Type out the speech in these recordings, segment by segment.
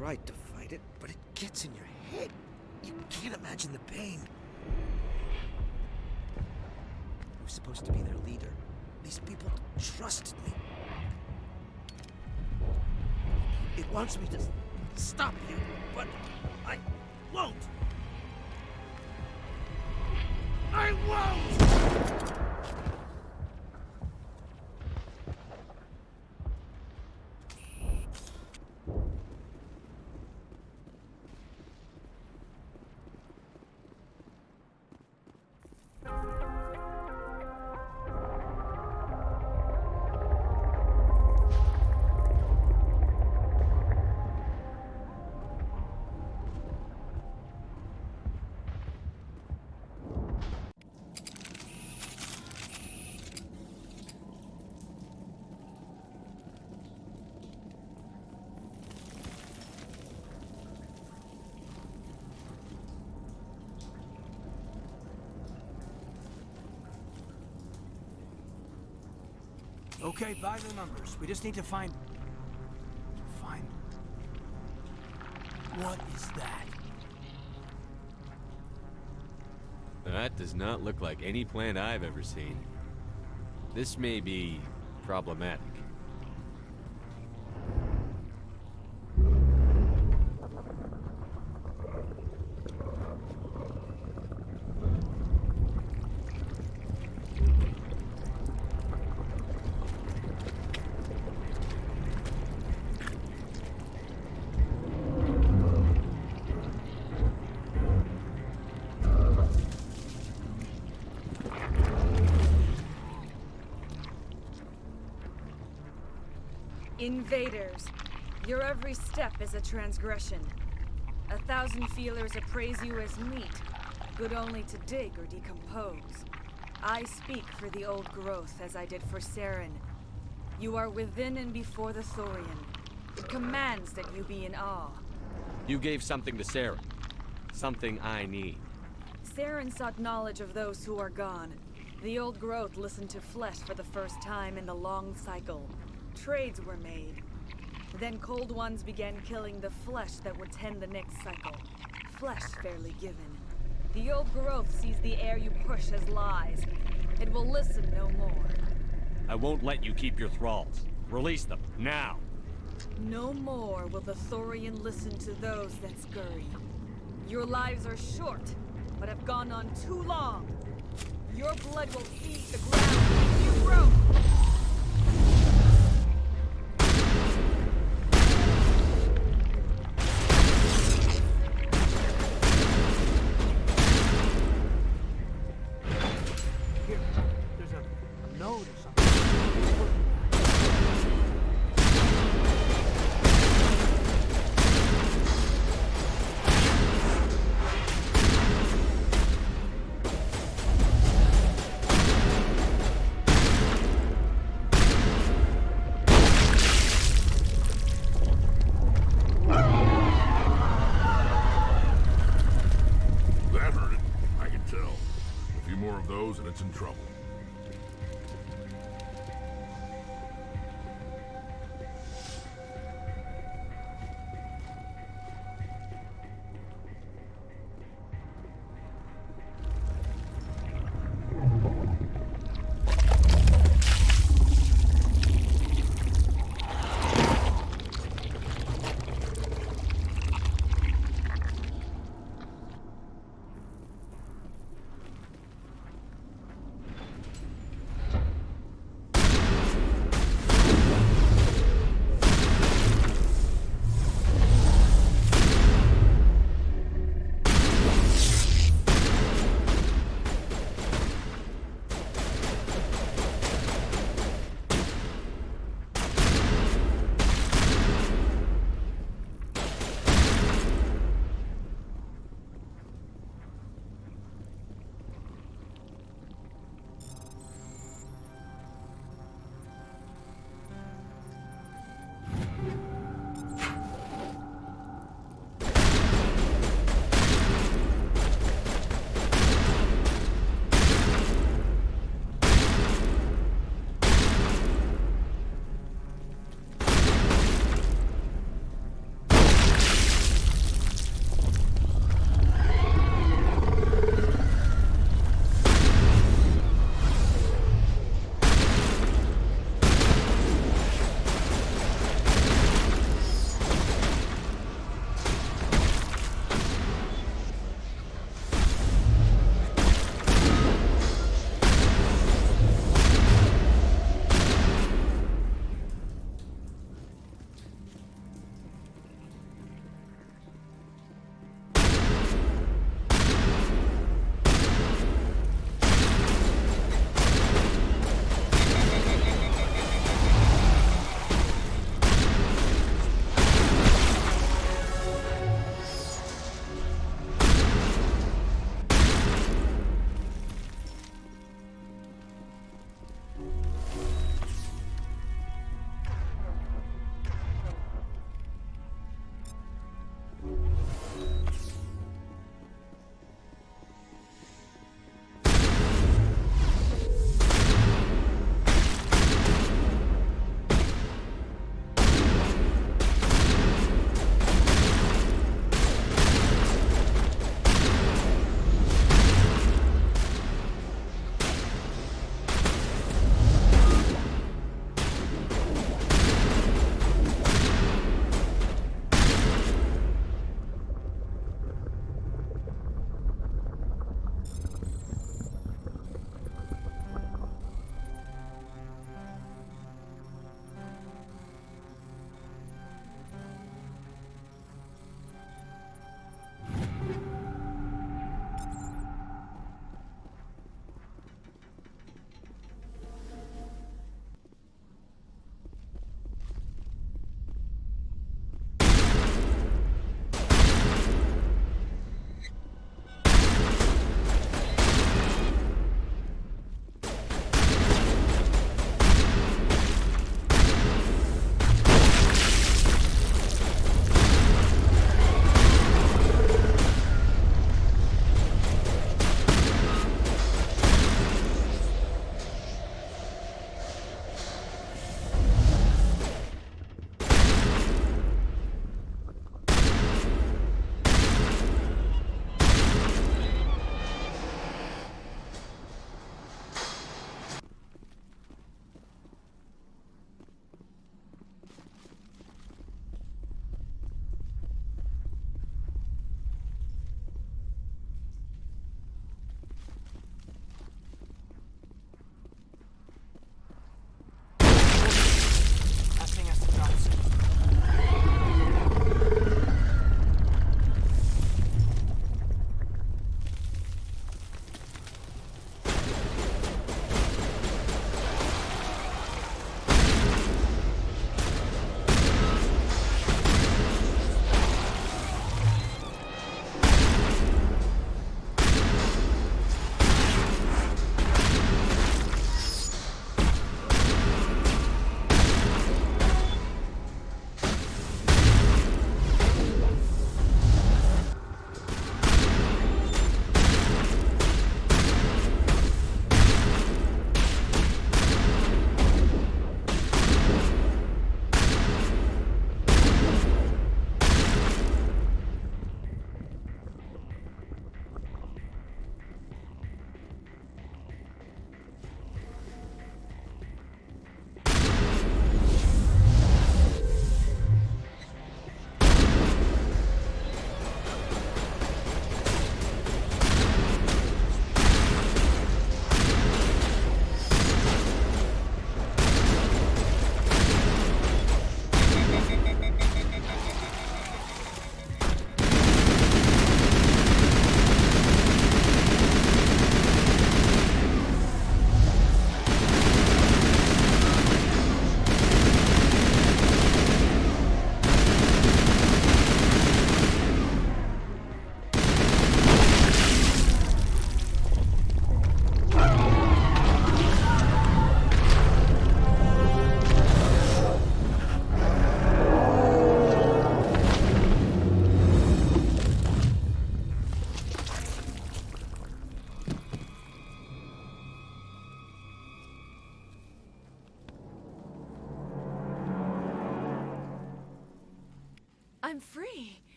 tried to fight it, but it gets in your head. You can't imagine the pain. I was supposed to be their leader. These people trusted me. It wants me to stop you, but I won't. I won't! Okay, by the numbers. We just need to find... What is that? That does not look like any plant I've ever seen. This may be problematic. Invaders, your every step is a transgression. 1,000 feelers appraise you as meat, good only to dig or decompose. I speak for the old growth as I did for Saren. You are within and before the Thorian. It commands that you be in awe. You gave something to Sarah. Something I need. Saren sought knowledge of those who are gone. The old growth listened to flesh for the first time in the long cycle. Trades were made. Then Cold Ones began killing the flesh that would tend the next cycle. Flesh fairly given. The old growth sees the air you push as lies. It will listen no more. I won't let you keep your thralls. Release them, now! No more will the Thorian listen to those that scurry. Your lives are short, but have gone on too long. Your blood will feed the ground you grow. And it's in trouble.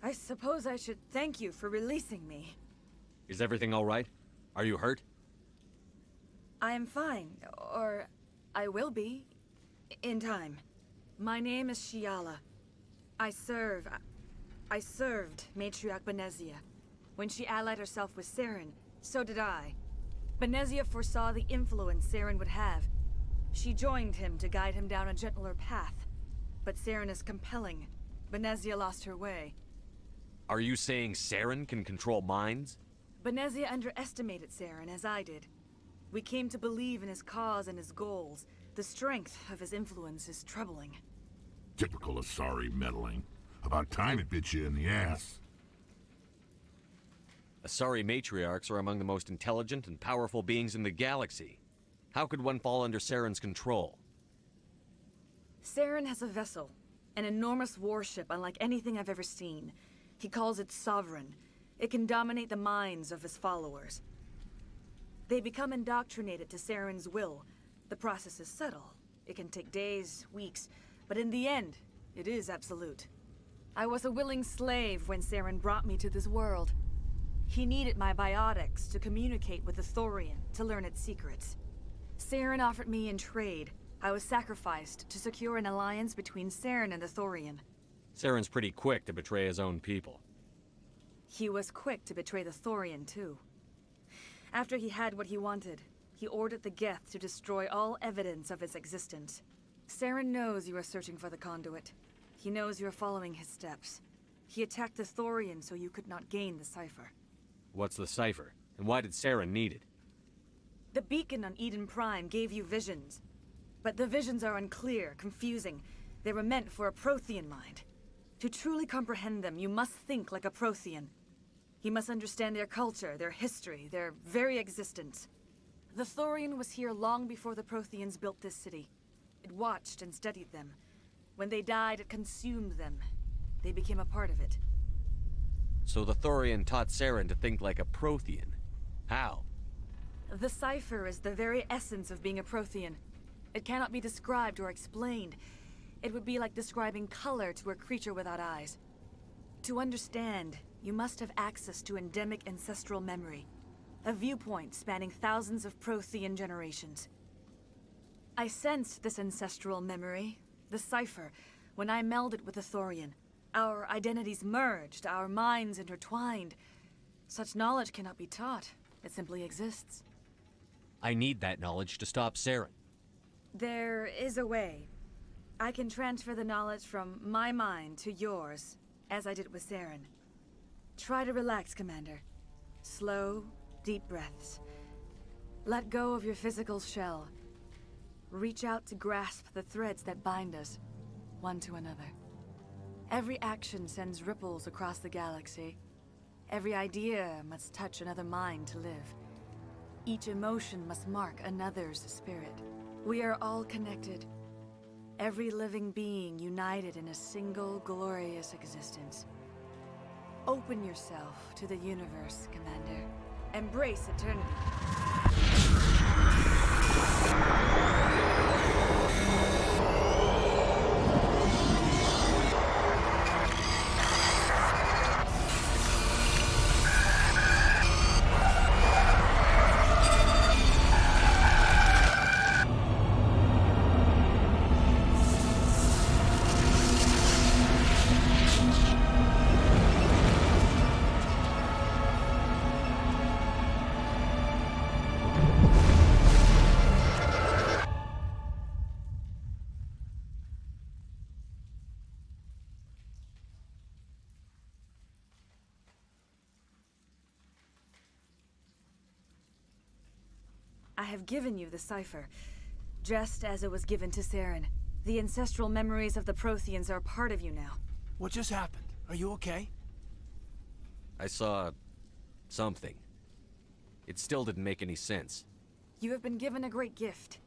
I suppose I should thank you for releasing me. Is everything all right? Are you hurt? I am fine, or I will be, in time. My name is Shiala. I served Matriarch Benezia. When she allied herself with Saren, so did I. Benezia foresaw the influence Saren would have. She joined him to guide him down a gentler path. But Saren is compelling. Benezia lost her way. Are you saying Saren can control minds? Benezia underestimated Saren, as I did. We came to believe in his cause and his goals. The strength of his influence is troubling. Typical Asari meddling. About time it bit you in the ass. Asari matriarchs are among the most intelligent and powerful beings in the galaxy. How could one fall under Saren's control? Saren has a vessel, an enormous warship unlike anything I've ever seen. He calls it Sovereign. It can dominate the minds of his followers. They become indoctrinated to Saren's will. The process is subtle. It can take days, weeks, but in the end, it is absolute. I was a willing slave when Saren brought me to this world. He needed my biotics to communicate with the Thorian, to learn its secrets. Saren offered me in trade. I was sacrificed to secure an alliance between Saren and the Thorian. Saren's pretty quick to betray his own people. He was quick to betray the Thorian, too. After he had what he wanted, he ordered the Geth to destroy all evidence of its existence. Saren knows you are searching for the conduit. He knows you are following his steps. He attacked the Thorian so you could not gain the cipher. What's the cipher? And why did Saren need it? The beacon on Eden Prime gave you visions. But the visions are unclear, confusing. They were meant for a Prothean mind. To truly comprehend them, you must think like a Prothean. You must understand their culture, their history, their very existence. The Thorian was here long before the Protheans built this city. It watched and studied them. When they died, it consumed them. They became a part of it. So the Thorian taught Saren to think like a Prothean. How? The cipher is the very essence of being a Prothean. It cannot be described or explained. It would be like describing color to a creature without eyes. To understand, you must have access to endemic ancestral memory. A viewpoint spanning thousands of Prothean generations. I sensed this ancestral memory, the cipher, when I melded with the Thorian. Our identities merged, our minds intertwined. Such knowledge cannot be taught. It simply exists. I need that knowledge to stop Saren. There is a way. I can transfer the knowledge from my mind to yours, as I did with Saren. Try to relax, Commander. Slow, deep breaths. Let go of your physical shell. Reach out to grasp the threads that bind us, one to another. Every action sends ripples across the galaxy. Every idea must touch another mind to live. Each emotion must mark another's spirit. We are all connected. Every living being united in a single glorious existence. Open yourself to the universe, Commander. Embrace eternity. I have given you the cipher, just as it was given to Saren. The ancestral memories of the Protheans are part of you now. What just happened? Are you okay? I saw... something. It still didn't make any sense. You have been given a great gift.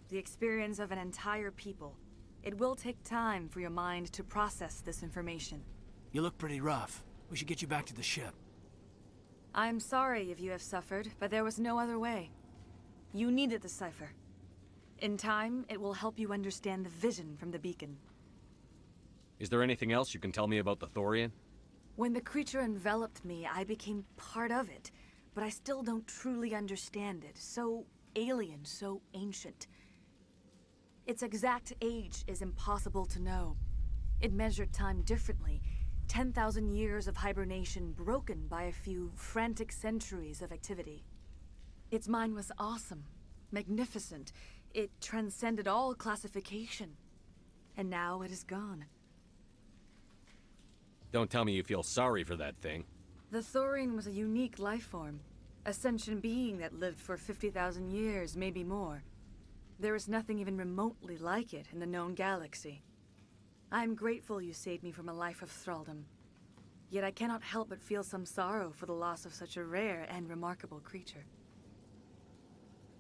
The experience of an entire people. It will take time for your mind to process this information. You look pretty rough. We should get you back to the ship. I'm sorry if you have suffered, but there was no other way. You needed the cipher. In time, it will help you understand the vision from the beacon. Is there anything else you can tell me about the Thorian? When the creature enveloped me, I became part of it, but I still don't truly understand it. So alien, so ancient. Its exact age is impossible to know. It measured time differently. 10,000 years of hibernation broken by a few frantic centuries of activity. Its mind was awesome, magnificent. It transcended all classification. And now it is gone. Don't tell me you feel sorry for that thing. The Thorian was a unique life form. A sentient being that lived for 50,000 years, maybe more. There is nothing even remotely like it in the known galaxy. I'm grateful you saved me from a life of thraldom. Yet I cannot help but feel some sorrow for the loss of such a rare and remarkable creature.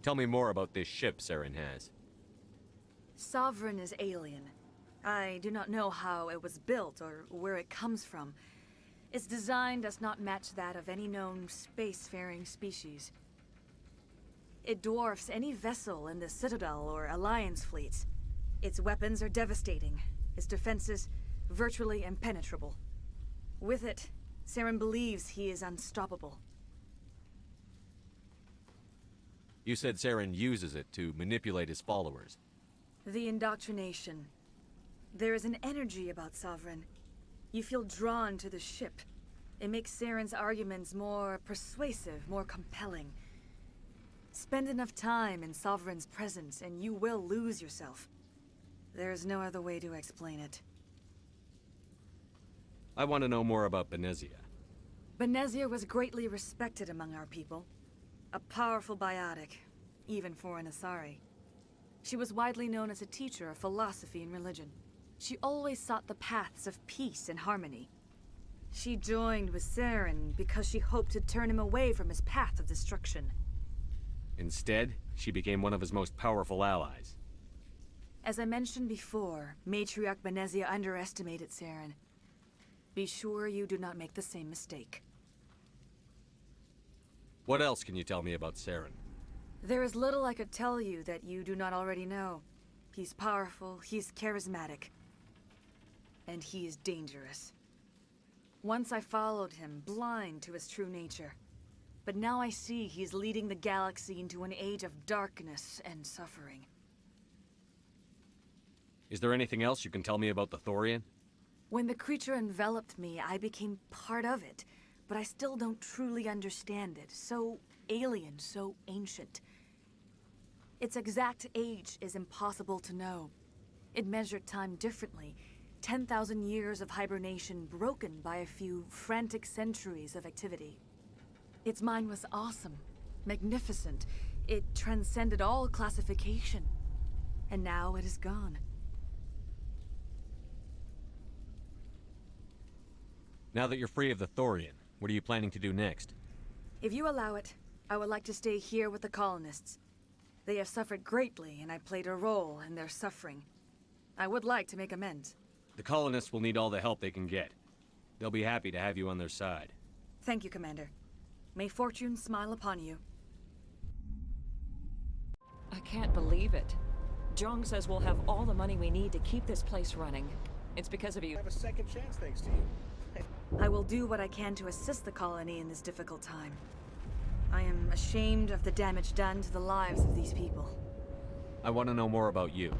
Tell me more about this ship Saren has. Sovereign is alien. I do not know how it was built or where it comes from. Its design does not match that of any known spacefaring species. It dwarfs any vessel in the Citadel or Alliance fleets. Its weapons are devastating, its defenses virtually impenetrable. With it, Saren believes he is unstoppable. You said Saren uses it to manipulate his followers. The indoctrination. There is an energy about Sovereign. You feel drawn to the ship. It makes Saren's arguments more persuasive, more compelling. Spend enough time in Sovereign's presence and you will lose yourself. There is no other way to explain it. I want to know more about Benezia. Benezia was greatly respected among our people. A powerful biotic, even for an Asari. She was widely known as a teacher of philosophy and religion. She always sought the paths of peace and harmony. She joined with Saren because she hoped to turn him away from his path of destruction. Instead, she became one of his most powerful allies. As I mentioned before, Matriarch Benezia underestimated Saren. Be sure you do not make the same mistake. What else can you tell me about Saren? There is little I could tell you that you do not already know. He's powerful, he's charismatic. And he is dangerous. Once I followed him, blind to his true nature. But now I see he's leading the galaxy into an age of darkness and suffering. Is there anything else you can tell me about the Thorian? When the creature enveloped me, I became part of it, but I still don't truly understand it. So alien, so ancient. Its exact age is impossible to know. It measured time differently. 10,000 years of hibernation broken by a few frantic centuries of activity. Its mind was awesome, magnificent. It transcended all classification. And now it is gone. Now that you're free of the Thorian, what are you planning to do next? If you allow it, I would like to stay here with the colonists. They have suffered greatly, and I played a role in their suffering. I would like to make amends. The colonists will need all the help they can get. They'll be happy to have you on their side. Thank you, Commander. May fortune smile upon you. I can't believe it. Jong says we'll have all the money we need to keep this place running. It's because of you. Have a second chance thanks to you. I will do what I can to assist the colony in this difficult time. I am ashamed of the damage done to the lives of these people. I want to know more about you.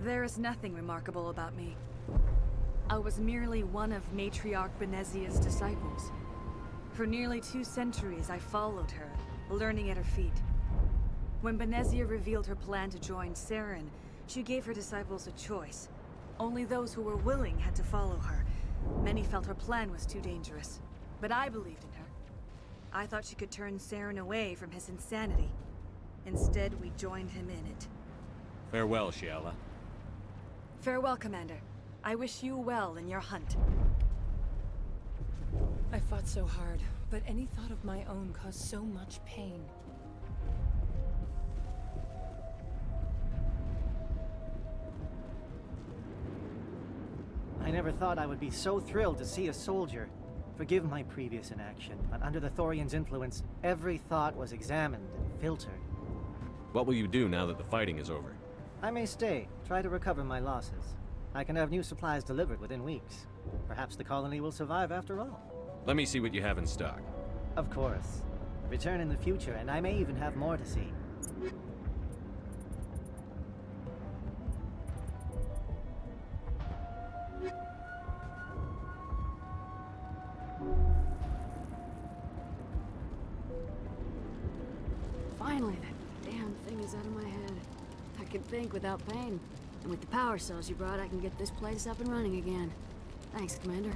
There is nothing remarkable about me. I was merely one of Matriarch Benezia's disciples. For nearly 2 centuries, I followed her, learning at her feet. When Benezia revealed her plan to join Saren, she gave her disciples a choice. Only those who were willing had to follow her. Many felt her plan was too dangerous, but I believed in her. I thought she could turn Saren away from his insanity. Instead, we joined him in it. Farewell, Shiala. Farewell, Commander. I wish you well in your hunt. I fought so hard, but any thought of my own caused so much pain. I never thought I would be so thrilled to see a soldier. Forgive my previous inaction, but under the Thorian's influence, every thought was examined and filtered. What will you do now that the fighting is over? I may stay, try to recover my losses. I can have new supplies delivered within weeks. Perhaps the colony will survive after all. Let me see what you have in stock. Of course. Return in the future, and I may even have more to see. Finally, that damn thing is out of my head. I can think without pain. And with the power cells you brought, I can get this place up and running again. Thanks, Commander.